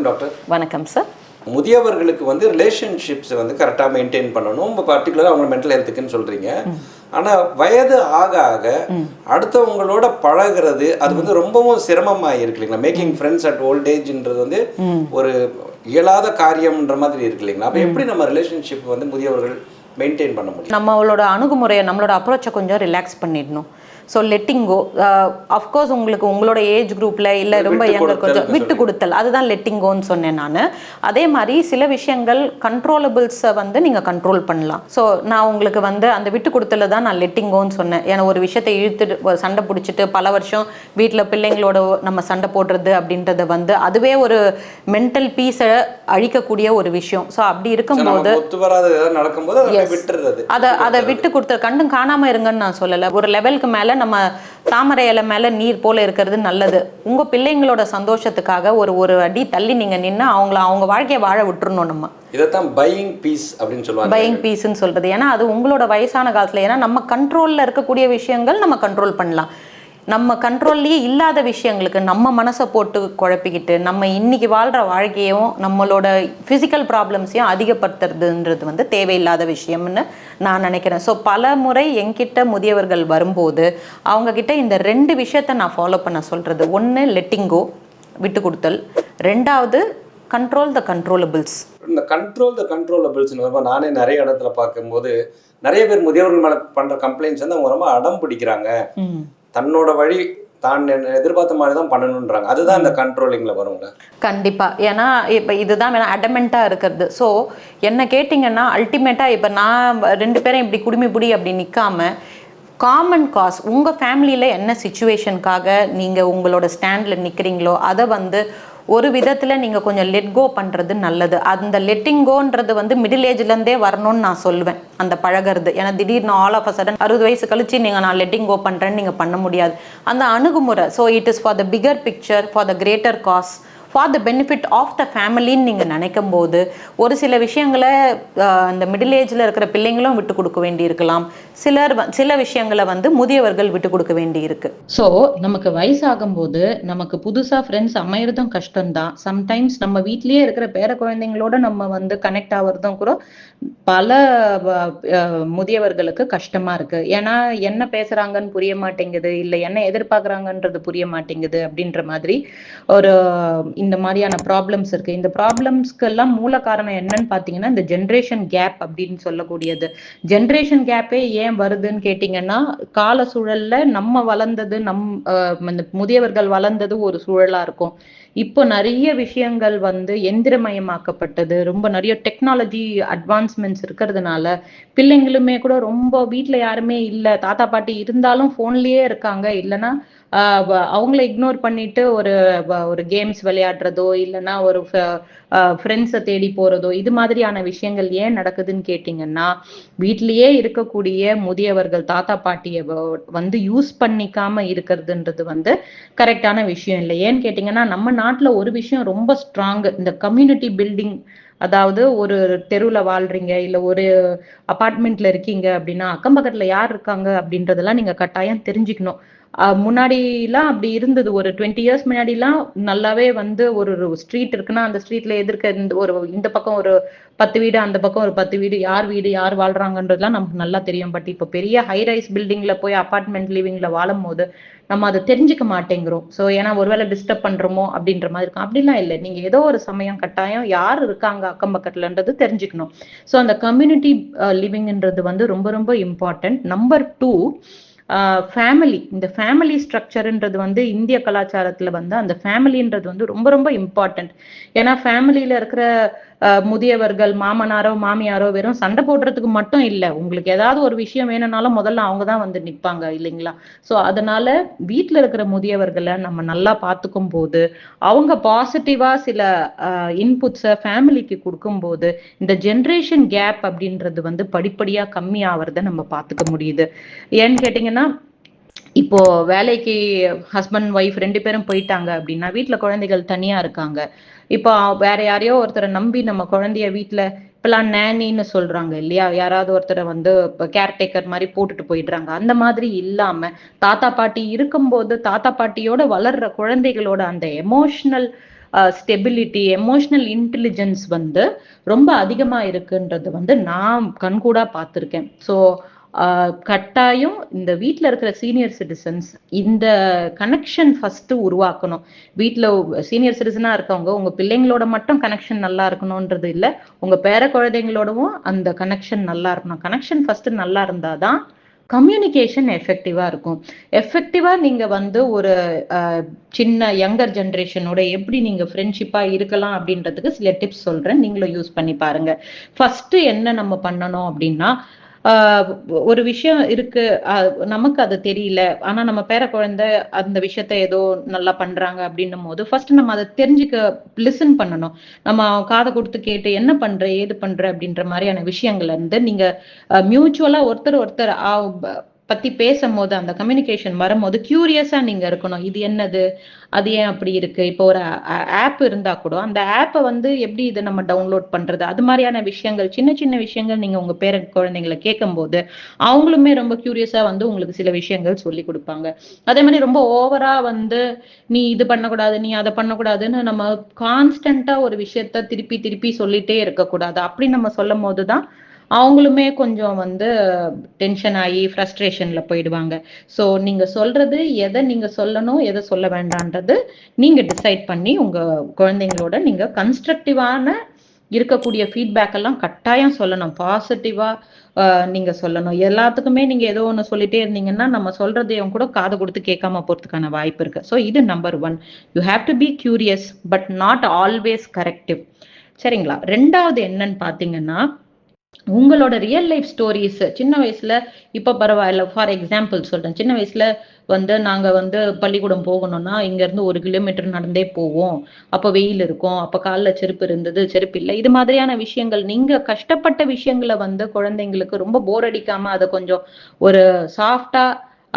Doctor. வணக்கம் sir. முதியவர்களுக்கு வந்து relationships வந்து கரெக்டாக மெயின்டைன் பண்ணணும், இப்போ பர்டிகுலராக அவங்க மென்டல் ஹெல்த்துக்குன்னு சொல்கிறீங்க. ஆனால் வயது ஆக ஆக அடுத்தவங்களோட பழகிறது அது வந்து ரொம்பவும் சிரமமாக இருக்கு இல்லைங்களா? மேக்கிங் ஃப்ரெண்ட்ஸ் அட் ஓல்ட் ஏஜ்ன்றது வந்து ஒரு இயலாத காரியம்ன்ற மாதிரி இருக்கு இல்லைங்களா? அப்போ எப்படி நம்ம ரிலேஷன்ஷிப் வந்து முதியவர்கள் மெயின்டைன் பண்ண முடியும்? நம்மளோட அணுகுமுறையை, நம்மளோட அப்ரோச்சை கொஞ்சம் ரிலாக்ஸ் பண்ணிடணும். ஸோ லெட்டிங் கோ. அஃப்கோர்ஸ் உங்களுக்கு உங்களோட ஏஜ் குரூப்பில் இல்லை ரொம்ப யங்கர் கொஞ்சம் விட்டு கொடுத்தல், அதுதான் லெட்டிங் கோன்னு சொன்னேன் நான். அதே மாதிரி சில விஷயங்கள் கண்ட்ரோலபிள்ஸை வந்து நீங்கள் கண்ட்ரோல் பண்ணலாம். ஸோ நான் உங்களுக்கு வந்து அந்த விட்டு கொடுத்தல தான் நான் லெட்டிங் கோன்னு சொன்னேன். ஏன்னா ஒரு விஷயத்தை இழுத்துட்டு சண்டை பிடிச்சிட்டு பல வருஷம் வீட்டில் பிள்ளைங்களோட நம்ம சண்டை போடுறது அப்படின்றத வந்து அதுவே ஒரு மென்டல் பீஸை அழிக்கக்கூடிய ஒரு விஷயம். ஸோ அப்படி இருக்கும்போது அதை விட்டு கொடுத்த கண்டும் காணாமல் இருங்கன்னு நான் சொல்லலை. ஒரு லெவலுக்கு மேலே நம்ம தாமரை இலை மேலே நீர் போல இருக்கிறது நல்லது. உங்கள் பிள்ளைங்களோட சந்தோஷத்துக்காக ஒரு அடி தள்ளி நீங்கள் நின்று அவங்க வாழ்க்கையை வாழ விட்டுறணும். நம்ம இதைத்தான் பையிங் பீஸ் அப்படின்னு சொல்லுவாங்க. பையிங் பீஸ்ன்னு சொல்கிறது. ஏன்னா அது உங்களோட வயசான காலத்தில், ஏன்னா நம்ம கண்ட்ரோலில் இருக்கக்கூடிய விஷயங்கள் நம்ம கண்ட்ரோல் பண்ணலாம். நம்ம கண்ட்ரோல்லையே இல்லாத விஷயங்களுக்கு நம்ம மனசை போட்டு குழப்பிக்கிட்டு நம்ம இன்னைக்கு வாழ்கிற வாழ்க்கையும் நம்மளோட ஃபிசிக்கல் ப்ராப்ளம்ஸையும் அதிகப்படுத்துறதுன்றது வந்து தேவையில்லாத விஷயம்னு நான் நினைக்கிறேன். ஸோ பல முறை என்கிட்ட முதியவர்கள் வரும்போது அவங்கக்கிட்ட இந்த 2 விஷயத்த நான் ஃபாலோ பண்ண சொல்கிறது. ஒன்று லெட்டிங் கோ, விட்டு கொடுத்தல். 2வது கண்ட்ரோல் த கண்ட்ரோலபிள்ஸ். இந்த கண்ட்ரோல் த கண்ட்ரோலபிள்ஸ்னு வரும்போது நானே நிறைய இடத்துல பார்க்கும்போது நிறைய பேர் முதியவர்கள் மேலே பண்ணுற கம்ப்ளைண்ட்ஸ் வந்து அவங்க ரொம்ப அடம் பிடிக்கிறாங்க. தன்னோட வழி தான் எதிர்பார்த்த மாதிரி தான் பண்ணணுன்றாங்க. அதுதான் இந்த கண்ட்ரோலிங்கில் வருங்க. கண்டிப்பாக. ஏன்னா இப்போ இதுதான் வேணா அடமெண்ட்டாக இருக்கிறது. ஸோ என்ன கேட்டிங்கன்னா அல்டிமேட்டாக இப்போ நான் 2 பேரும் இப்படி குடுமி அப்படி நிற்காம காமன் காஸ் உங்கள் ஃபேமிலியில் என்ன சிச்சுவேஷனுக்காக நீங்கள் உங்களோட ஸ்டாண்டில் நிற்கிறீங்களோ அதை வந்து ஒரு விதத்தில் நீங்கள் கொஞ்சம் லெட் கோ பண்ணுறது நல்லது. அந்த லெட்டிங் கோன்றது வந்து மிடில் ஏஜ்லேருந்தே வரணும்னு நான் சொல்லுவேன். அந்த பழகிறது. ஏன்னா திடீர்னு ஆல் ஆஃப் அ சடன் 60 வயசு கழிச்சு நான் லெட்டிங் கோ பண்ணுறேன்னு நீங்கள் பண்ண முடியாது. அந்த அணுகுமுறை. So it is for the bigger picture, for the greater cause, for the benefit of the ஃபேமிலின்னு நீங்கள் நினைக்கும் போது ஒரு சில விஷயங்களை இந்த மிடில் ஏஜில் இருக்கிற பிள்ளைங்களும் விட்டு கொடுக்க வேண்டி இருக்கலாம். சில விஷயங்களை வந்து முதியவர்கள் விட்டு கொடுக்க வேண்டி இருக்கு. ஸோ நமக்கு வயசாகும்போது நமக்கு புதுசாக ஃப்ரெண்ட்ஸ் அமையறதும் கஷ்டம்தான். சம்டைம்ஸ் நம்ம வீட்லேயே இருக்கிற பேர குழந்தைங்களோட நம்ம வந்து கனெக்ட் ஆகிறதும் கூட பல முதியவர்களுக்கு கஷ்டமா இருக்கு. ஏன்னா என்ன பேசுறாங்கன்னு புரிய மாட்டேங்குது, இல்லை என்ன எதிர்பார்க்குறாங்கன்றது புரிய மாட்டேங்குது அப்படின்ற மாதிரி ஒரு இந்த மாதிரியான ப்ராப்ளம்ஸ் இருக்கு. இந்த ப்ராப்ளம்ஸ்க்கெல்லாம் மூல காரணம் என்னன்னு பார்த்தீங்கன்னா இந்த ஜென்ரேஷன் கேப் அப்படின்னு சொல்லக்கூடியது. ஜென்ரேஷன் கேப்பே ஏன் வருதுன்னு கேட்டிங்கன்னா கால சூழல்ல நம்ம வளர்ந்தது முதியவர்கள் வளர்ந்தது ஒரு சூழலா இருக்கும். இப்போ நிறைய விஷயங்கள் வந்து எந்திரமயமாக்கப்பட்டது, ரொம்ப நிறைய டெக்னாலஜி அட்வான்ஸ்மெண்ட்ஸ் இருக்கிறதுனால பிள்ளைங்களுமே கூட ரொம்ப வீட்டில் யாருமே இல்லை, தாத்தா பாட்டி இருந்தாலும் ஃபோன்லேயே இருக்காங்க. இல்லைன்னா அவங்கள இக்னோர் பண்ணிட்டு ஒரு கேம்ஸ் விளையாடுறதோ இல்லைன்னா ஒரு ஃப்ரெண்ட்ஸை தேடி போறதோ இது மாதிரியான விஷயங்கள் ஏன் நடக்குதுன்னு கேட்டிங்கன்னா வீட்லயே இருக்கக்கூடிய முதியவர்கள் தாத்தா பாட்டியை வந்து யூஸ் பண்ணிக்காம இருக்கிறதுன்றது வந்து கரெக்டான விஷயம் இல்லை. ஏன்னு கேட்டிங்கன்னா நம்ம நாட்டில் ஒரு விஷயம் ரொம்ப ஸ்ட்ராங்கு, இந்த கம்யூனிட்டி பில்டிங். அதாவது ஒரு தெருவுல வாழ்றீங்க இல்லை ஒரு அபார்ட்மெண்ட்ல இருக்கீங்க அப்படின்னா அக்கம் பக்கத்துல யார் இருக்காங்க அப்படின்றதெல்லாம் நீங்க கட்டாயம் தெரிஞ்சுக்கணும். முன்னாடிலாம் அப்படி இருந்தது. ஒரு 20 இயர்ஸ் முன்னாடிலாம் நல்லாவே வந்து ஒரு ஸ்ட்ரீட் இருக்குன்னா அந்த ஸ்ட்ரீட்ல எதிர்க்க இந்த பக்கம் ஒரு 10 வீடு, அந்த பக்கம் ஒரு 10 வீடு யார் வாழ்றாங்கன்றதுலாம் நமக்கு நல்லா தெரியும். பட் இப்போ பெரிய ஹை ரைஸ் பில்டிங்ல போய் அபார்ட்மெண்ட் லிவிங்ல வாழும் போது நம்ம அதை தெரிஞ்சுக்க மாட்டேங்கிறோம். ஸோ ஏன்னா ஒருவேளை டிஸ்டர்ப் பண்றோமோ அப்படின்ற மாதிரி இருக்கும். அப்படிலாம் இல்லை. நீங்க ஏதோ ஒரு சமயம் கட்டாயம் யார் இருக்காங்க அக்கம் பக்கத்துலன்றது தெரிஞ்சுக்கணும். ஸோ அந்த கம்யூனிட்டி லிவிங்ன்றது வந்து ரொம்ப ரொம்ப இம்பார்ட்டன்ட். Number 2 family. இந்த ஃபேமிலி ஸ்ட்ரக்சர்ன்றது வந்து இந்திய கலாச்சாரத்துல வந்து அந்த ஃபேமிலின்றது வந்து ரொம்ப ரொம்ப இம்பார்ட்டன்ட். ஏன்னா ஃபேமிலியில இருக்கிற முதியவர்கள் மாமனாரோ மாமியாரோ வெறும் சண்டை போடுறதுக்கு மட்டும் இல்லை, உங்களுக்கு ஏதாவது ஒரு விஷயம் வேணும்னாலும் முதல்ல அவங்க தான் வந்து நிற்பாங்க இல்லைங்களா? ஸோ அதனால வீட்டில் இருக்கிற முதியவர்களை நம்ம நல்லா பார்த்துக்கும் போது அவங்க பாசிட்டிவா சில இன்புட்ஸை ஃபேமிலிக்கு கொடுக்கும்போது இந்த ஜென்ரேஷன் கேப் அப்படின்றது வந்து படிப்படியா கம்மி ஆகிறத நம்ம பார்த்துக்க முடியுது. ஏன்னு கேட்டிங்கன்னா இப்போ வேலைக்கு ஹஸ்பண்ட் ஒய்ஃப் 2 பேரும் போயிட்டாங்க அப்படின்னா வீட்டுல குழந்தைகள் தனியா இருக்காங்க. இப்போ வேற யாரையோ ஒருத்தரை நம்பி நம்ம குழந்தைய வீட்டுல இப்பெல்லாம் நேனின்னு சொல்றாங்க இல்லையா, யாராவது ஒருத்தரை வந்து கேர்டேக்கர் மாதிரி போட்டுட்டு போயிடுறாங்க. அந்த மாதிரி இல்லாம தாத்தா பாட்டி இருக்கும்போது தாத்தா பாட்டியோட வளர்ற குழந்தைகளோட அந்த எமோஷனல் ஸ்டெபிலிட்டி, எமோஷனல் இன்டெலிஜென்ஸ் வந்து ரொம்ப அதிகமா இருக்குன்றது வந்து நான் கண்கூடா பார்த்துருக்கேன். ஸோ கட்டாயம் இந்த வீட்டில் இருக்கிற சீனியர் சிட்டிசன்ஸ் இந்த கனெக்ஷன் ஃபர்ஸ்ட் உருவாக்கணும். வீட்டில் சீனியர் சிட்டிசனா இருக்கவங்க உங்க பிள்ளைங்களோட மட்டும் கனெக்ஷன் நல்லா இருக்கணும்ன்றது இல்லை, உங்க பேர குழந்தைங்களோடவும் அந்த கனெக்ஷன் நல்லா இருக்கணும். கனெக்ஷன் ஃபர்ஸ்ட் நல்லா இருந்தாதான் கம்யூனிகேஷன் எஃபெக்டிவா இருக்கும். எஃபெக்டிவா நீங்க வந்து ஒரு சின்ன யங்கர் ஜென்ரேஷனோட எப்படி நீங்க ஃப்ரெண்ட்ஷிப்பா இருக்கலாம் அப்படின்றதுக்கு சில டிப்ஸ் சொல்றேன், நீங்களும் யூஸ் பண்ணி பாருங்க. ஃபர்ஸ்ட் என்ன நம்ம பண்ணணும் அப்படின்னா, ஒரு விஷயம் இருக்கு, நமக்கு அது தெரியல, ஆனா நம்ம பேர குழந்தை அந்த விஷயத்த ஏதோ நல்லா பண்றாங்க அப்படின்னும் போது ஃபர்ஸ்ட் நம்ம அதை தெரிஞ்சுக்க லிசன் பண்ணணும். நம்ம காதை கொடுத்து கேட்டு என்ன பண்ற ஏது பண்ற அப்படின்ற மாதிரியான விஷயங்கள்ல இருந்து நீங்க மியூச்சுவலா ஒருத்தர் ஒருத்தர் பத்தி பேசும்போது அந்த கம்யூனிகேஷன் வரும்போது கியூரியஸா நீங்க இருக்கணும். இது என்னது, அது ஏன் அப்படி இருக்கு, இப்போ ஒரு ஆப் இருந்தா கூட அந்த ஆப்பை வந்து எப்படி இதை நம்ம டவுன்லோட் பண்றது, அது மாதிரியான விஷயங்கள், சின்ன சின்ன விஷயங்கள் நீங்க உங்க பேர குழந்தைங்களை கேட்கும் போது அவங்களுமே ரொம்ப கியூரியஸா வந்து உங்களுக்கு சில விஷயங்கள் சொல்லி கொடுப்பாங்க. அதே மாதிரி ரொம்ப ஓவரா வந்து நீ இது பண்ணக்கூடாது நீ அதை பண்ணக்கூடாதுன்னு நம்ம கான்ஸ்டன்டா ஒரு விஷயத்த திருப்பி திருப்பி சொல்லிட்டே இருக்கக்கூடாது. அப்படி நம்ம சொல்லும் போதுதான் அவங்களுமே கொஞ்சம் வந்து டென்ஷன் ஆகி ஃப்ரஸ்ட்ரேஷன்ல போயிடுவாங்க. ஸோ நீங்க சொல்றது எதை நீங்க சொல்லணும் எதை சொல்ல வேண்டான்றது நீங்க டிசைட் பண்ணி உங்க குழந்தைங்களோட நீங்க கன்ஸ்ட்ரக்டிவான இருக்கக்கூடிய ஃபீட்பேக் எல்லாம் கட்டாயம் சொல்லணும். பாசிட்டிவா நீங்க சொல்லணும். எல்லாத்துக்குமே நீங்க ஏதோ ஒன்று சொல்லிட்டே இருந்தீங்கன்னா நம்ம சொல்றதையும் கூட காது கொடுத்து கேட்காம போறதுக்கான வாய்ப்பு இருக்கு. ஸோ இது number 1. You have to be curious but not always corrective. சரிங்களா? 2வது என்னன்னு பாத்தீங்கன்னா, உங்களோட ரியல் லைஃப் ஸ்டோரிஸ் சின்ன வயசுல, இப்ப பரவாயில்ல, ஃபார் எக்ஸாம்பிள் சொல்றேன், சின்ன வயசுல வந்து நாங்க வந்து பள்ளிக்கூடம் போகணும்னா இங்க இருந்து 1 கிலோமீட்டர் நடந்தே போவோம். அப்ப வெயில் இருக்கும், அப்ப கால்ல செருப்பு இருந்தது, செருப்பு இல்லை, இது மாதிரியான விஷயங்கள், நீங்க கஷ்டப்பட்ட விஷயங்களை வந்து குழந்தைங்களுக்கு ரொம்ப போர் அடிக்காம அதை கொஞ்சம் ஒரு சாஃப்டா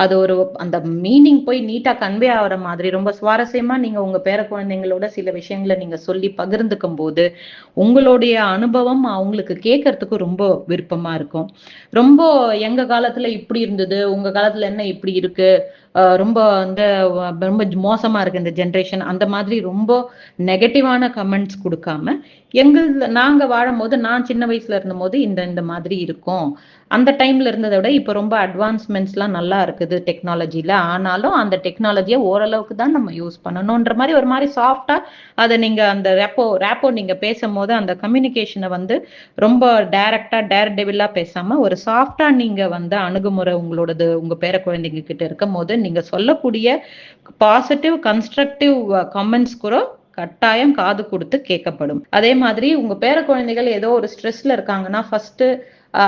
அது ஒரு அந்த மீனிங் போய் நீட்டா கன்வே ஆகிற மாதிரி ரொம்ப சுவாரஸ்யமா நீங்க உங்க பேர குழந்தைங்களோட சில விஷயங்களை நீங்க சொல்லி பகிர்ந்துக்கும் போது உங்களுடைய அனுபவம் அவங்களுக்கு கேட்கறதுக்கு ரொம்ப விருப்பமா இருக்கும். ரொம்ப எங்க காலத்துல இப்படி இருந்தது, உங்க காலத்துல என்ன இப்படி இருக்கு, ரொம்ப வந்து ரொம்ப மோசமா இருக்கு இந்த ஜென்ரேஷன், அந்த மாதிரி ரொம்ப நெகட்டிவான கமெண்ட்ஸ் கொடுக்காம, நாங்க வாழும் போது, நான் சின்ன வயசுல இருந்த போது இந்த இந்த மாதிரி இருக்கும், அந்த டைம்ல இருந்ததை விட இப்ப ரொம்ப அட்வான்ஸ்மெண்ட்ஸ் எல்லாம் நல்லா இருக்குது டெக்னாலஜில, ஆனாலும் அந்த டெக்னாலஜியை ஓரளவுக்கு தான் நம்ம யூஸ் பண்ணணும்ன்ற மாதிரி ஒரு மாதிரி சாஃப்டா அதை நீங்க அந்த ரேப்போ நீங்க பேசும்போது அந்த கம்யூனிகேஷனை வந்து ரொம்ப டைரக்டா டேர்டெவிலா பேசாம ஒரு சாஃப்டா நீங்க வந்து அணுகுமுறை உங்களோடது உங்க பேர குழந்தைங்க கிட்ட இருக்கும் போது நீங்க சொல்லக்கூடிய பாசிட்டிவ் கன்ஸ்ட்ரக்டிவ் கமெண்ட்ஸ் கூட கட்டாயம் காது கொடுத்து கேட்கப்படும். அதே மாதிரி உங்க பேர குழந்தைகள் ஏதோ ஒரு ஸ்ட்ரெஸ்ல இருக்காங்கன்னா ஃபர்ஸ்ட்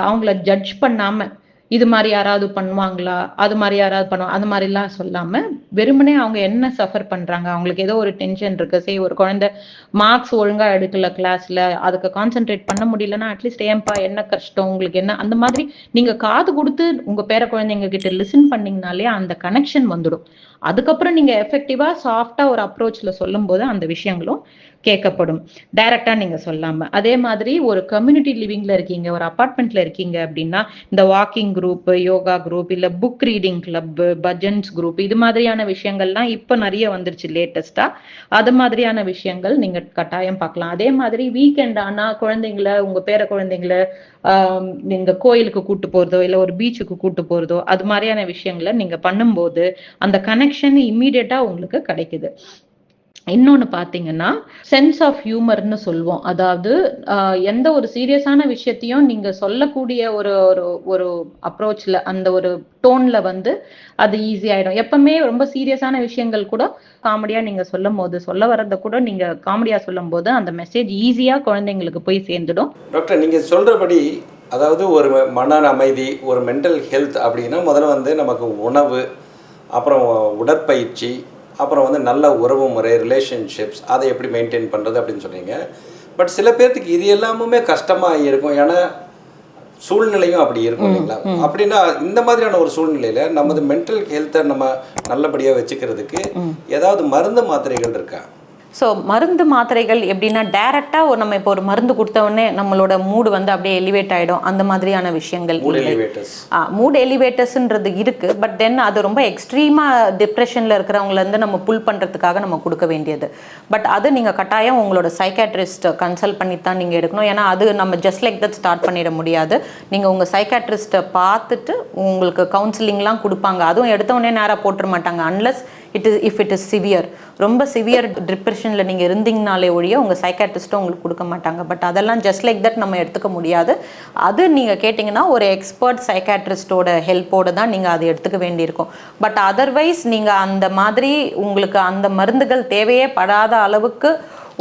அவங்கள ஜட்ஜ் பண்ணாம, இது மாதிரி யாராவது பண்ணுவாங்களா, அது மாதிரி யாராவது பண்ணுவாங்க, அது மாதிரி எல்லாம் சொல்லாம வெறுமனே அவங்க என்ன சஃபர் பண்றாங்க, அவங்களுக்கு ஏதோ ஒரு டென்ஷன் இருக்கு, சரி ஒரு குழந்தை மார்க்ஸ் ஒழுங்கா எடுக்கல கிளாஸ்ல, அதுக்கு கான்சென்ட்ரேட் பண்ண முடியலன்னா அட்லீஸ்ட் ஏன்பா என்ன கஷ்டம் உங்களுக்கு என்ன, அந்த மாதிரி நீங்க காது கொடுத்து உங்க பேர குழந்தைங்க கிட்ட லிசன் பண்ணீங்கனாலே அந்த கனெக்ஷன் வந்துடும். அதுக்கப்புறம் நீங்க எஃபெக்டிவா சாஃப்டா ஒரு அப்ரோச்ல சொல்லும் போது அந்த விஷயங்களும் கேட்கப்படும், டைரக்டா நீங்க சொல்லாம. அதே மாதிரி ஒரு கம்யூனிட்டி லிவிங்ல இருக்கீங்க, ஒரு அபார்ட்மெண்ட்ல இருக்கீங்க அப்படின்னா இந்த வாக்கிங் குரூப், யோகா குரூப், இல்ல book reading club, bhajans group, இது மாதிரியான விஷயங்கள்லாம் இப்ப நிறைய வந்துருச்சு லேட்டஸ்டா. அது மாதிரியான விஷயங்கள் நீங்க கட்டாயம் பார்க்கலாம். அதே மாதிரி வீக்கெண்ட் ஆனா குழந்தைங்களை, உங்க பேர குழந்தைங்களை நீங்க கோயிலுக்கு கூட்டு போறதோ இல்ல ஒரு பீச்சுக்கு கூட்டு போறதோ, அது மாதிரியான விஷயங்களை நீங்க பண்ணும்போது அந்த கனெக்ஷன் இம்மீடியட்டா உங்களுக்கு கிடைக்குது. இன்னொன்னு பாத்தீங்கன்னா சென்ஸ் ஆஃப் ஹியூமர்னு சொல்லுவோம். அதாவது எந்த ஒரு சீரியஸான விஷயத்தையும் நீங்க சொல்லக்கூடிய ஒரு ஒரு ஒரு அப்ரோச்ல, அந்த ஒரு டோன்ல வந்து அது ஈஸி ஆயிடும். எப்பவுமே ரொம்ப சீரியஸான விஷயங்கள் கூட காமெடியா நீங்க சொல்லும் போது, சொல்ல வர்றத கூட நீங்க காமெடியா சொல்லும் போது அந்த மெசேஜ் ஈஸியா குழந்தைங்களுக்கு போய் சேர்ந்துடும். டாக்டர், நீங்க சொல்றபடி அதாவது ஒரு மன அமைதி, ஒரு மென்டல் ஹெல்த் அப்படின்னா முதல்ல வந்து நமக்கு உணவு, அப்புறம் உடற்பயிற்சி, அப்புறம் வந்து நல்ல உறவு முறை, ரிலேஷன்ஷிப்ஸ், அதை எப்படி மெயின்டைன் பண்ணுறது அப்படின்னு சொன்னீங்க. பட் சில பேர்த்துக்கு இது எல்லாமே கஷ்டமாக இருக்கும், ஏன்னா சூழ்நிலையும் அப்படி இருக்கும் இல்லைங்களா? அப்படின்னா இந்த மாதிரியான ஒரு சூழ்நிலையில் நமது மென்டல் ஹெல்த்தை நம்ம நல்லபடியாக வச்சுக்கிறதுக்கு ஏதாவது மருந்து மாத்திரைகள் இருக்கா? ஸோ மருந்து மாத்திரைகள் எப்படின்னா டைரெக்டாக நம்ம இப்போ ஒரு மருந்து கொடுத்த உடனே நம்மளோட மூடு வந்து அப்படியே எலிவேட் ஆகிடும், அந்த மாதிரியான விஷயங்கள் இல்லை. மூட் எலிவேட்டர்ஸ்ன்றது இருக்குது, பட் தென் அது ரொம்ப எக்ஸ்ட்ரீமாக டிப்ரெஷனில் இருக்கிறவங்களேருந்து நம்ம புல் பண்ணுறதுக்காக நம்ம கொடுக்க வேண்டியது. பட் அது நீங்கள் கட்டாயம் உங்களோட சைக்காட்ரிஸ்ட் கன்சல்ட் பண்ணி தான் நீங்கள் எடுக்கணும். ஏன்னா அது நம்ம ஜஸ்ட் லைக் தட் ஸ்டார்ட் பண்ணிட முடியாது. நீங்கள் உங்கள் சைக்காட்ரிஸ்ட்டை பார்த்துட்டு உங்களுக்கு கவுன்சிலிங்லாம் கொடுப்பாங்க. அதுவும் எடுத்தவொடனே நேராக போட்டுற மாட்டாங்க, unless if it is severe. ரொம்ப சிவியர் டிப்ரெஷனில் நீங்கள் இருந்தீங்கனாலே ஒழிய உங்கள் சைக்காட்ரிஸ்ட்டும் உங்களுக்கு கொடுக்க மாட்டாங்க. பட் அதெல்லாம் ஜஸ்ட் லைக் தட் நம்ம எடுத்துக்க முடியாது. அது நீங்கள் கேட்டிங்கன்னா ஒரு எக்ஸ்பர்ட் சைக்காட்ரிஸ்டோட ஹெல்ப்போடு தான் நீங்கள் அதை எடுத்துக்க வேண்டியிருக்கும். பட் அதர்வைஸ் நீங்கள் அந்த மாதிரி உங்களுக்கு அந்த மருந்துகள் தேவையே படாத அளவுக்கு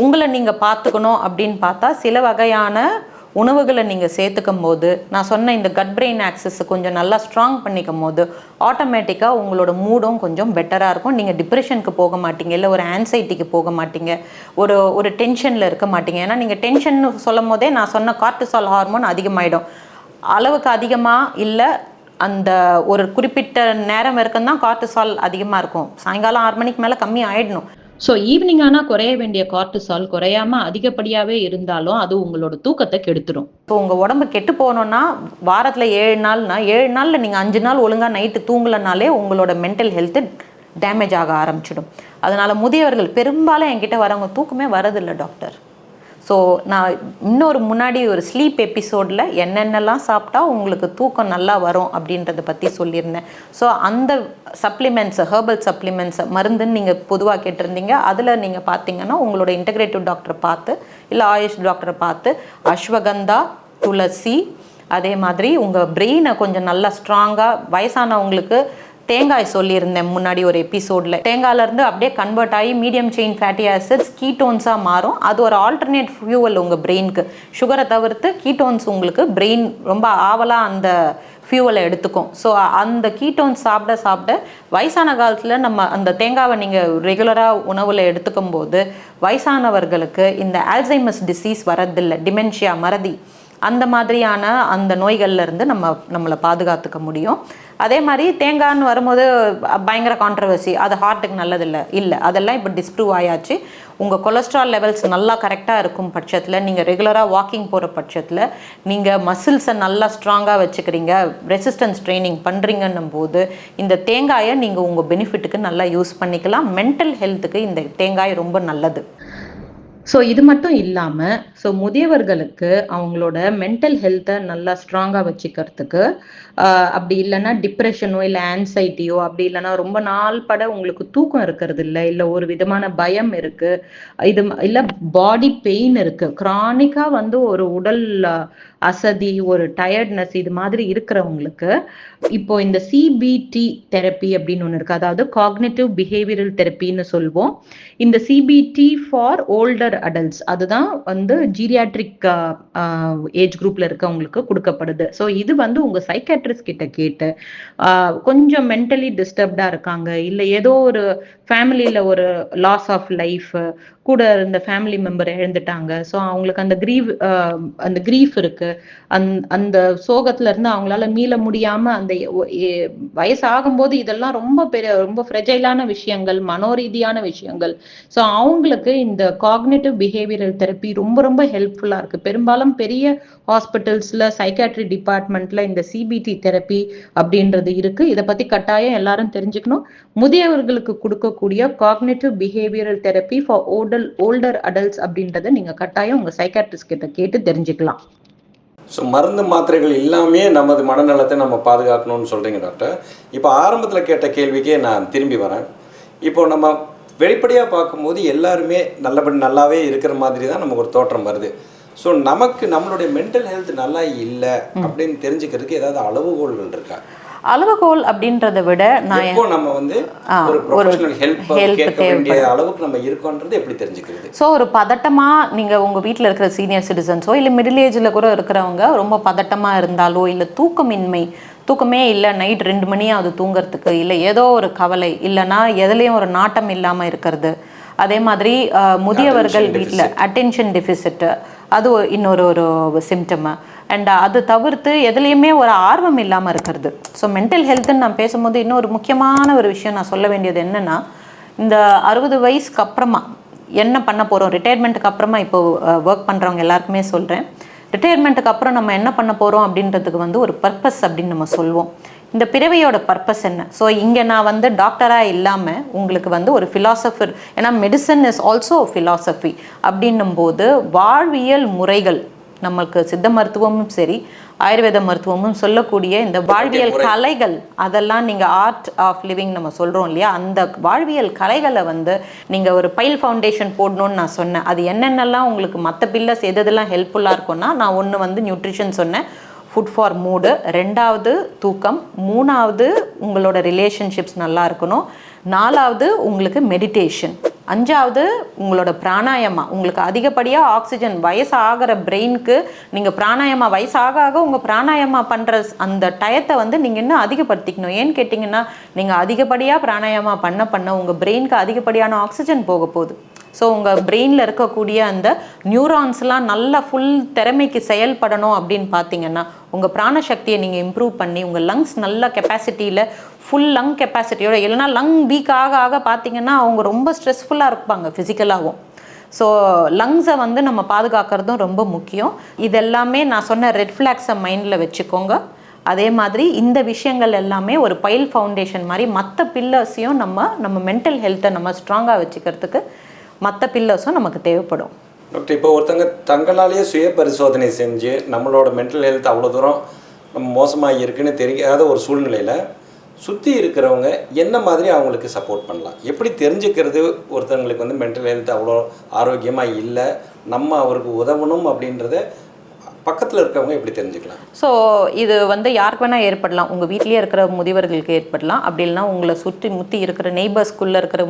உங்களை நீங்கள் பார்த்துக்கணும் அப்படின்னு பார்த்தா சில வகையான உணவுகளை நீங்கள் சேர்த்துக்கும் போது, நான் சொன்ன இந்த கட் பிரெயின் ஆக்சஸ் கொஞ்சம் நல்லா ஸ்ட்ராங் பண்ணிக்கும் போது ஆட்டோமேட்டிக்காக உங்களோட மூடும் கொஞ்சம் பெட்டராக இருக்கும். நீங்கள் டிப்ரெஷனுக்கு போக மாட்டீங்க, இல்லை ஒரு ஆன்சைட்டிக்கு போக மாட்டீங்க, ஒரு டென்ஷனில் இருக்க மாட்டீங்க. ஏன்னா நீங்கள் டென்ஷன் சொல்லும் போதே நான் சொன்ன கார்டிசால் ஹார்மோன் அதிகமாகிடும். அளவுக்கு அதிகமாக இல்லை, அந்த ஒரு குறிப்பிட்ட நேரம் வரைக்கும் தான் கார்டிசால் அதிகமாக இருக்கும். சாயங்காலம் 6 மணிக்கு மேலே கம்மி ஆகிடணும். ஸோ ஈவினிங் ஆனால் குறைய வேண்டிய கார்டிசால் குறையாமல் அதிகப்படியாகவே இருந்தாலும் அது உங்களோட தூக்கத்தை கெடுத்துடும். ஸோ உங்கள் உடம்பு கெட்டு போகணுன்னா வாரத்தில் 7 நாள்னா 7 நாளில் நீங்கள் 5 நாள் ஒழுங்காக நைட்டு தூங்கலைனாலே உங்களோட மென்டல் ஹெல்த்து டேமேஜ் ஆக ஆரம்பிச்சிடும். அதனால் முதியவர்கள் பெரும்பாலும் என்கிட்ட வரவங்க தூக்கமே வரதில்லை டாக்டர். ஸோ நான் இன்னொரு முன்னாடி ஒரு ஸ்லீப் எபிசோடில் என்னென்னலாம் சாப்பிட்டா உங்களுக்கு தூக்கம் நல்லா வரும் அப்படின்றத பற்றி சொல்லியிருந்தேன். ஸோ அந்த சப்ளிமெண்ட்ஸ், ஹெர்பல் சப்ளிமெண்ட்ஸ் மருந்துன்னு நீங்கள் பொதுவாக கேட்டிருந்தீங்க. அதில் நீங்கள் பார்த்தீங்கன்னா உங்களோட இன்டகிரேட்டிவ் டாக்டரை பார்த்து இல்லை ஆயுஷ் டாக்டரை பார்த்து அஸ்வகந்தா, துளசி, அதே மாதிரி உங்கள் பிரெயினை கொஞ்சம் நல்லா ஸ்ட்ராங்காக, வயசானவங்களுக்கு தேங்காய் சொல்லியிருந்தேன் முன்னாடி ஒரு எபிசோடில். தேங்காயிலேருந்து அப்படியே கன்வெர்ட் ஆகி மீடியம் செயின் ஃபேட்டி ஆசிட்ஸ் கீட்டோன்ஸாக மாறும். அது ஒரு ஆல்டர்னேட் ஃபியூவல் உங்கள் பிரெயினுக்கு. சுகரை தவிர்த்து கீட்டோன்ஸ் உங்களுக்கு பிரெயின் ரொம்ப ஆவலாக அந்த ஃபியூவலை எடுத்துக்கும். ஸோ அந்த கீட்டோன்ஸ் சாப்பிட சாப்பிட வயசான காலத்தில் நம்ம அந்த தேங்காவை நீங்கள் ரெகுலராக உணவில் எடுத்துக்கும் போது வயசானவர்களுக்கு இந்த ஆல்சைமஸ் டிசீஸ் வரதில்லை, டிமென்ஷியா, மறதி, அந்த மாதிரியான அந்த நோய்கள்லேருந்து நம்மளை பாதுகாத்துக்க முடியும். அதே மாதிரி தேங்காய்னு வரும்போது பயங்கர கான்ட்ரவர்சி, அது ஹார்ட்டுக்கு நல்லதில்லை. இல்லை, அதெல்லாம் இப்போ டிஸ்ப்ரூவ் ஆயாச்சு. உங்கள் கொலஸ்ட்ரால் லெவல்ஸ் நல்லா கரெக்டாக இருக்கும் பட்சத்தில், நீங்கள் ரெகுலராக வாக்கிங் போகிற பட்சத்தில், நீங்கள் மசில்ஸை நல்லா ஸ்ட்ராங்காக வச்சுக்கிறீங்க, ரெசிஸ்டன்ஸ் ட்ரைனிங் பண்ணுறீங்கன்னும் போது இந்த தேங்காயை நீங்கள் உங்கள் பெனிஃபிட்டுக்கு நல்லா யூஸ் பண்ணிக்கலாம். மென்டல் ஹெல்த்துக்கு இந்த தேங்காய் ரொம்ப நல்லது. ஸோ இது மட்டும் இல்லாமல் முதியவர்களுக்கு அவங்களோட மென்டல் ஹெல்த்தை நல்லா ஸ்ட்ராங்காக வச்சுக்கிறதுக்கு, அப்படி இல்லைன்னா டிப்ரெஷனோ இல்லை ஆன்சைட்டியோ, அப்படி இல்லைன்னா ரொம்ப நாள் பட உங்களுக்கு தூக்கம் இருக்கிறது இல்லை ஒரு விதமான பயம் இருக்குது, இது இல்லை பாடி பெயின் இருக்குது, க்ரானிக்காக வந்து ஒரு உடல் அசதி, ஒரு டயர்ட்னஸ், இது மாதிரி இருக்கிறவங்களுக்கு இப்போ இந்த சிபிடி தெரப்பி அப்படின்னு ஒன்று இருக்குது. அதாவது காக்னிட்டிவ் பிஹேவியரல் தெரப்பின்னு சொல்லுவோம். இந்த சிபிடி ஃபார் ஓல்டர் அடல்ட்ஸ், அதுதான் வந்து ஜீரியாட்ரிக் ஏஜ் குரூப்ல இருக்கவங்களுக்கு கொடுக்கப்படுது. ஸோ இது வந்து உங்க சைக்காட்ரிஸ்ட் கிட்ட கேட்டு, கொஞ்சம் மென்டலி டிஸ்டர்ப்டா இருக்காங்க, இல்லை ஏதோ ஒரு ஃபேமிலியில ஒரு லாஸ் ஆஃப் லைஃப், கூட இருந்த ஃபேமிலி மெம்பர் இழந்துட்டாங்க, ஸோ அவங்களுக்கு அந்த கிரீஃப் இருக்கு, அந்த சோகத்துல இருந்து அவங்களால மீள முடியாம அந்த வயசாகும்போது இதெல்லாம் ரொம்ப ஃப்ரெஜைலான விஷயங்கள், மனோரீதியான விஷயங்கள். ஸோ அவங்களுக்கு இந்த காக்னிட்டிவ் பிஹேவியரல் தெரப்பி ரொம்ப ரொம்ப ஹெல்ப்ஃபுல்லா இருக்கு. பெரும்பாலும் பெரிய ஹாஸ்பிட்டல்ஸ்ல சைக்காட்ரி டிபார்ட்மெண்ட்ல இந்த சிபிடி தெரப்பி அப்படின்றது இருக்கு. இதை பத்தி கட்டாயம் எல்லாரும் தெரிஞ்சுக்கணும். முதியவர்களுக்கு கொடுக்கக்கூடிய cognitive behavioural therapy for older adults அப்படின்றத நீங்க கட்டாயம் உங்க சைக்காட்ரிஸ்ட் கிட்ட கேட்டு தெரிஞ்சுக்கலாம். ஸோ மருந்து மாத்திரைகள் எல்லாமே நமது மனநலத்தை நம்ம பாதுகாக்கணும்னு சொல்கிறீங்க டாக்டர். இப்போ ஆரம்பத்தில் கேட்ட கேள்விக்கே நான் திரும்பி வரேன். இப்போ நம்ம வெளிப்படையாக பார்க்கும்போது எல்லாருமே நல்லாவே இருக்கிற மாதிரி தான் நமக்கு ஒரு தோற்றம் வருது. ஸோ நமக்கு நம்மளுடைய மென்டல் ஹெல்த் நல்லா இல்லை அப்படின்னு தெரிஞ்சுக்கிறதுக்கு ஏதாவது அளவுகோல்கள் இருக்கா? அளவுகோல் அப்படின்றத விட நம்ம வந்து ஒரு ப்ரொஃபஷனல் ஹெல்ப் கேட்க வேண்டிய அளவுக்கு நம்ம இருக்கோன்றது எப்படி தெரிஞ்சுக்கிறது? ஸோ ஒரு பதட்டமா நீங்க உங்க வீட்டில் இருக்கிற சீனியர் சிட்டிசன்ஸோ இல்லை மிடில் ஏஜ்ல கூட இருக்கிறவங்க ரொம்ப பதட்டமா இருந்தாலோ, இல்லை தூக்கமே இல்லை, நைட் 2 மணி ஆகுது தூங்குறதுக்கு, இல்லை ஏதோ ஒரு கவலை, இல்லைன்னா எதுலேயும் ஒரு நாட்டம் இல்லாமல் இருக்கிறது, அதே மாதிரி முதியவர்கள் வீட்டில் அட்டென்ஷன் டெஃபிசிட், அது இன்னொரு சிம்டம், அண்ட் அது தவிர்த்து எதுலேயுமே ஒரு ஆர்வம் இல்லாமல் இருக்கிறது. ஸோ மென்டல் ஹெல்த்துன்னு நான் பேசும்போது இன்னொரு முக்கியமான ஒரு விஷயம் நான் சொல்ல வேண்டியது என்னென்னா, இந்த 60 வயசுக்கு அப்புறமா என்ன பண்ண போகிறோம் ரிட்டையர்மெண்ட்டுக்கு அப்புறமா இப்போது ஒர்க் பண்ணுறவங்க எல்லாருக்குமே சொல்கிறேன், ரிட்டையர்மெண்ட்டுக்கு அப்புறம் நம்ம என்ன பண்ண போகிறோம் அப்படின்றதுக்கு வந்து ஒரு பர்பஸ் அப்படின்னு நம்ம சொல்லுவோம். இந்த பிறவியோட பர்பஸ் என்ன? ஸோ இங்கே நான் வந்து டாக்டராக இல்லாமல் உங்களுக்கு வந்து ஒரு ஃபிலாசபர், ஏன்னா மெடிசன் இஸ் ஆல்சோ ஃபிலாசபி அப்படின்னும் போது வாழ்வியல் முறைகள், நம்மளுக்கு சித்த மருத்துவமும் சரி ஆயுர்வேத மருத்துவமும் சொல்லக்கூடிய இந்த வாழ்வியல் கலைகள், அதெல்லாம் நீங்கள் ஆர்ட் ஆஃப் லிவிங் நம்ம சொல்கிறோம் இல்லையா, அந்த வாழ்வியல் கலைகளை வந்து நீங்கள் ஒரு பைல் ஃபவுண்டேஷன் போடணும்னு நான் சொன்னேன். அது என்னென்னலாம் உங்களுக்கு மற்ற பில்லர்ஸ் எதெல்லாம் ஹெல்ப்ஃபுல்லாக இருக்கும்னா, நான் ஒன்று வந்து நியூட்ரிஷன் சொன்னேன், ஃபுட் ஃபார் மூடு, 2வது தூக்கம், 3வது உங்களோட ரிலேஷன்ஷிப்ஸ் நல்லா இருக்கணும், 4வது உங்களுக்கு மெடிடேஷன், 5வது உங்களோட பிராணாயமா. உங்களுக்கு அதிகப்படியாக ஆக்சிஜன் வயசாகிற பிரெயினுக்கு நீங்கள் பிராணாயமா வயசாக உங்கள் பிராணாயமா பண்ணுற அந்த டயத்தை வந்து நீங்கள் இன்னும் அதிகப்படுத்திக்கணும். ஏன்னு கேட்டிங்கன்னா, நீங்கள் அதிகப்படியாக பிராணாயமா பண்ண உங்கள் பிரெயினுக்கு அதிகப்படியான ஆக்சிஜன் போக போகுது. ஸோ உங்கள் பிரெயினில் இருக்கக்கூடிய அந்த நியூரான்ஸ்லாம் நல்லா ஃபுல் திறமைக்கு செயல்படணும் அப்படின்னு பார்த்தீங்கன்னா, உங்கள் பிராணசக்தியை நீங்கள் இம்ப்ரூவ் பண்ணி உங்கள் லங்ஸ் நல்ல கெப்பாசிட்டியில் ஃபுல் லங் கெப்பாசிட்டியோட, இல்லைனா லங் வீக் ஆக பார்த்தீங்கன்னா அவங்க ரொம்ப ஸ்ட்ரெஸ்ஃபுல்லாக இருப்பாங்க ஃபிசிக்கலாகவும். ஸோ லங்ஸை வந்து நம்ம பாதுகாக்கிறதும் ரொம்ப முக்கியம். இதெல்லாமே நான் சொன்ன ரெட் ஃப்ளாக்ஸை மைண்டில் வச்சுக்கோங்க. அதே மாதிரி இந்த விஷயங்கள் எல்லாமே ஒரு பைல் ஃபவுண்டேஷன் மாதிரி மற்ற பில்லர்ஸையும் நம்ம மென்டல் ஹெல்த்தை நம்ம ஸ்ட்ராங்காக வச்சுக்கிறதுக்கு மற்ற பில்லர்ஸும் நமக்கு தேவைப்படும். டாக்டர், இப்போ ஒருத்தங்க தங்களாலேயே சுய பரிசோதனை செஞ்சு நம்மளோட மென்டல் ஹெல்த் அவ்வளோ தூரம் நம்ம மோசமாக இருக்குன்னு தெரியாத ஒரு சூழ்நிலையில் சுற்றி இருக்கிறவங்க என்ன மாதிரி அவங்களுக்கு சப்போர்ட் பண்ணலாம்? எப்படி தெரிஞ்சுக்கிறது ஒருத்தவங்களுக்கு வந்து மென்டல் ஹெல்த் அவ்வளோ ஆரோக்கியமாக இல்லை, நம்ம அவருக்கு உதவணும் அப்படின்றத பக்கத்தில் இருக்கவங்க எப்படி தெரிஞ்சுக்கலாம்? ஸோ இது வந்து யாருக்கு வேணால் ஏற்படலாம். உங்கள் வீட்லேயே இருக்கிற முதியவர்களுக்கு ஏற்படலாம், அப்படி இல்லைனா உங்களை முற்றி இருக்கிற நெய்பர்ஸ்குள்ளே இருக்கிற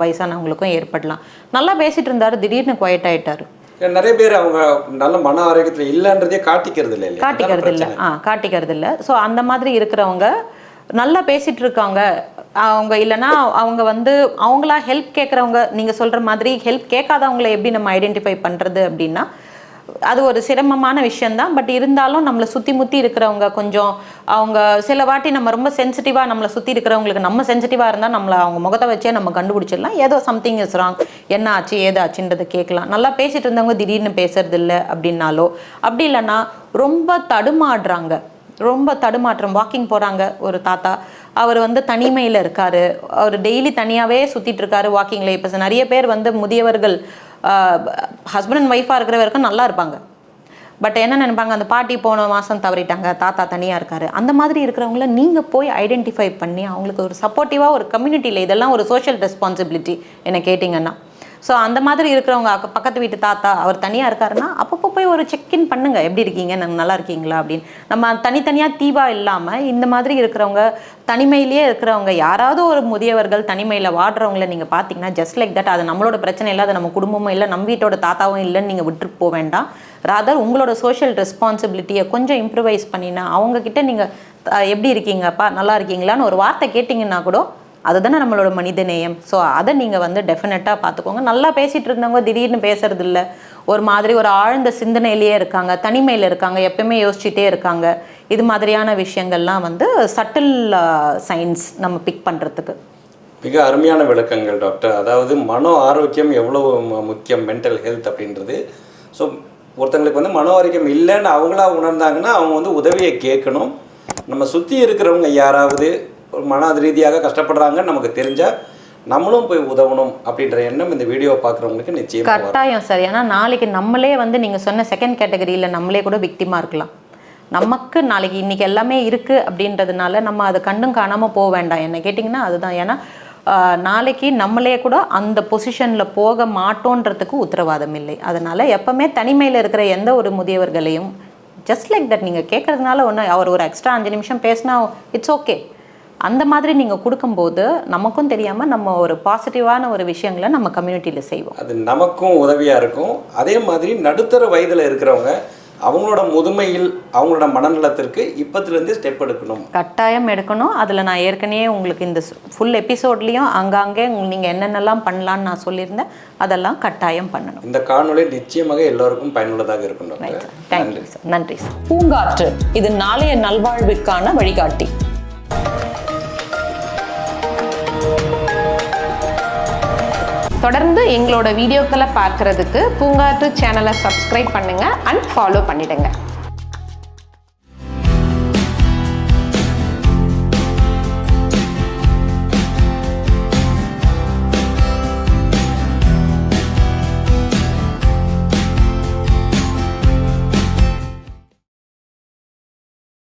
வயசானவங்களுக்கும் ஏற்படலாம். நல்லா பேசிகிட்டு இருந்தார், திடீர்னு குவைட் ஆகிட்டார். நிறைய பேர் அவங்க நல்ல மன ஆரோக்கியத்தில் இல்லைன்றதே காட்டிக்கிறது இல்லை. ஸோ அந்த மாதிரி இருக்கிறவங்க நல்லா பேசிகிட்டு இருக்காங்க, அவங்க இல்லைனா அவங்க வந்து அவங்களா ஹெல்ப் கேட்குறவங்க, நீங்கள் சொல்கிற மாதிரி ஹெல்ப் கேட்காதவங்களை எப்படி நம்ம ஐடென்டிஃபை பண்ணுறது அப்படின்னா, அது ஒரு சிரமமான விஷயந்தான். பட் இருந்தாலும் நம்மளை சுற்றி முற்றி இருக்கிறவங்க கொஞ்சம் அவங்க சில வாட்டி நம்ம ரொம்ப சென்சிட்டிவாக, நம்மளை சுற்றி இருக்கிறவங்களுக்கு நம்ம சென்சிட்டிவாக இருந்தால் நம்மளை அவங்க முகத்தை வச்சே நம்ம கண்டுபிடிச்சிடலாம், ஏதோ சம்திங் இஸ் ராங், என்ன ஆச்சு ஏதாச்சுன்றதை கேட்கலாம். நல்லா பேசிகிட்டு இருந்தவங்க திடீர்னு பேசுறது இல்லை அப்படின்னாலோ, அப்படி இல்லைன்னா ரொம்ப தடுமாடுறாங்க, ரொம்ப தடுமாற்றம், வாக்கிங் போகிறாங்க ஒரு தாத்தா, அவர் வந்து தனிமையில் இருக்கார், அவர் டெய்லி தனியாகவே சுற்றிட்டு இருக்காரு வாக்கிங்கில். இப்போ நிறைய பேர் வந்து முதியவர்கள் ஹஸ்பண்ட் அண்ட் ஒய்ஃபாக இருக்கிற வரைக்கும் நல்லா இருப்பாங்க, பட் என்ன நினைப்பாங்க, அந்த பாட்டி போன மாதம் தவறிட்டாங்க, தாத்தா தனியாக இருக்காரு. அந்த மாதிரி இருக்கிறவங்கள நீங்கள் போய் ஐடென்டிஃபை பண்ணி அவங்களுக்கு ஒரு சப்போர்ட்டிவாக ஒரு கம்யூனிட்டியில், இதெல்லாம் ஒரு சோஷியல் ரெஸ்பான்சிபிலிட்டி என்ன கேட்டிங்கன்னா. ஸோ அந்த மாதிரி இருக்கிறவங்க பக்கத்து வீட்டு தாத்தா அவர் தனியாக இருக்காருன்னா அப்பப்போ போய் ஒரு செக்இன் பண்ணுங்கள், எப்படி இருக்கீங்க, நாங்கள் நல்லா இருக்கீங்களா அப்படின்னு. நம்ம தனித்தனியாக தீவாக இல்லாமல் இந்த மாதிரி இருக்கிறவங்க, தனிமையிலேயே இருக்கிறவங்க, யாராவது ஒரு முதியவர்கள் தனிமையில் வாடுறவங்கள நீங்கள் பார்த்தீங்கன்னா ஜஸ்ட் லைக் தட், அது நம்மளோட பிரச்சனை இல்லை, அது நம்ம குடும்பமும் இல்லை, நம்ம வீட்டோட தாத்தாவும் இல்லைன்னு நீங்கள் விட்டுட்டு போக வேண்டாம். ராதர் உங்களோட சோஷியல் ரெஸ்பான்சிபிலிட்டியை கொஞ்சம் இம்ப்ரூவைஸ் பண்ணினா அவங்கக்கிட்ட நீங்கள் எப்படி இருக்கீங்கப்பா, நல்லா இருக்கீங்களான்னு ஒரு வார்த்தை கேட்டிங்கன்னா கூட அதுதானே நம்மளோட மனித நேயம். ஸோ அதை நீங்கள் வந்து டெஃபினட்டாக பார்த்துக்கோங்க. நல்லா பேசிகிட்டு இருந்தவங்க திடீர்னு பேசுறது இல்லை, ஒரு மாதிரி ஒரு ஆழ்ந்த சிந்தனையிலேயே இருக்காங்க, தனிமையில் இருக்காங்க, எப்பயுமே யோசிச்சுட்டே இருக்காங்க. இது மாதிரியான விஷயங்கள்லாம் வந்து சட்டில் சயின்ஸ் நம்ம பிக் பண்ணுறதுக்கு. மிக அருமையான விளக்கங்கள் டாக்டர். அதாவது மன ஆரோக்கியம் எவ்வளோ முக்கியம், மென்டல் ஹெல்த் அப்படின்றது. ஸோ ஒருத்தங்களுக்கு வந்து மன ஆரோக்கியம் இல்லைன்னு அவங்களா உணர்ந்தாங்கன்னா அவங்க வந்து உதவியை கேட்கணும். நம்ம சுற்றி இருக்கிறவங்க யாராவது ஒரு மன ரீதியாக கஷ்டப்படுறாங்கன்னு நமக்கு தெரிஞ்சால் நம்மளும் போய் உதவணும் அப்படின்ற எண்ணம் இந்த வீடியோ பார்க்குறவங்களுக்கு நிச்சயம் கட்டாயம் சார். ஏன்னா நாளைக்கு நம்மளே வந்து நீங்கள் சொன்ன செகண்ட் கேட்டகரியில் நம்மளே கூட விக்டிமாக இருக்கலாம். நமக்கு நாளைக்கு இன்றைக்கி எல்லாமே இருக்குது அப்படின்றதுனால நம்ம அதை கண்டும் காணாமல் போக வேண்டாம். என்ன கேட்டிங்கன்னா அதுதான். ஏன்னா நாளைக்கு நம்மளே கூட அந்த பொசிஷனில் போக மாட்டோன்றதுக்கு உத்தரவாதம் இல்லை. அதனால் எப்போவுமே தனிமையில் இருக்கிற எந்த ஒரு முதியவர்களையும் ஜஸ்ட் லைக் தட் நீங்கள் கேட்குறதுனால ஒன்று, அவர் ஒரு எக்ஸ்ட்ரா 5 நிமிஷம் பேசினா இட்ஸ் ஓகே, அந்த மாதிரி நீங்கள் கொடுக்கும்போது நமக்கும் தெரியாமல் நம்ம ஒரு பாசிட்டிவான ஒரு விஷயங்களை நம்ம கம்யூனிட்டியில் செய்வோம். அது நமக்கும் உதவியாக இருக்கும். அதே மாதிரி நடுத்தர வயதில் இருக்கிறவங்க அவங்களோட முதுமையில் அவங்களோட மனநலத்திற்கு இப்போத்துலேருந்து ஸ்டெப் எடுக்கணும், கட்டாயம் எடுக்கணும். அதில் நான் ஏற்கனவே உங்களுக்கு இந்த ஃபுல் எபிசோட்லேயும் அங்கங்கே நீங்கள் என்னென்னலாம் பண்ணலான்னு நான் சொல்லியிருந்தேன், அதெல்லாம் கட்டாயம் பண்ணணும். இந்த காணொளி நிச்சயமாக எல்லோருக்கும் பயனுள்ளதாக இருக்கும். Thank you sir. நன்றி சார். பூங்காற்று இது நாளைய நல்வாழ்வுக்கான வழிகாட்டி. தொடர்ந்து எங்களோட வீடியோக்களை பார்க்குறதுக்கு பூங்காற்று சேனலை சப்ஸ்கிரைப் பண்ணுங்கள் அண்ட் ஃபாலோ பண்ணிடுங்க.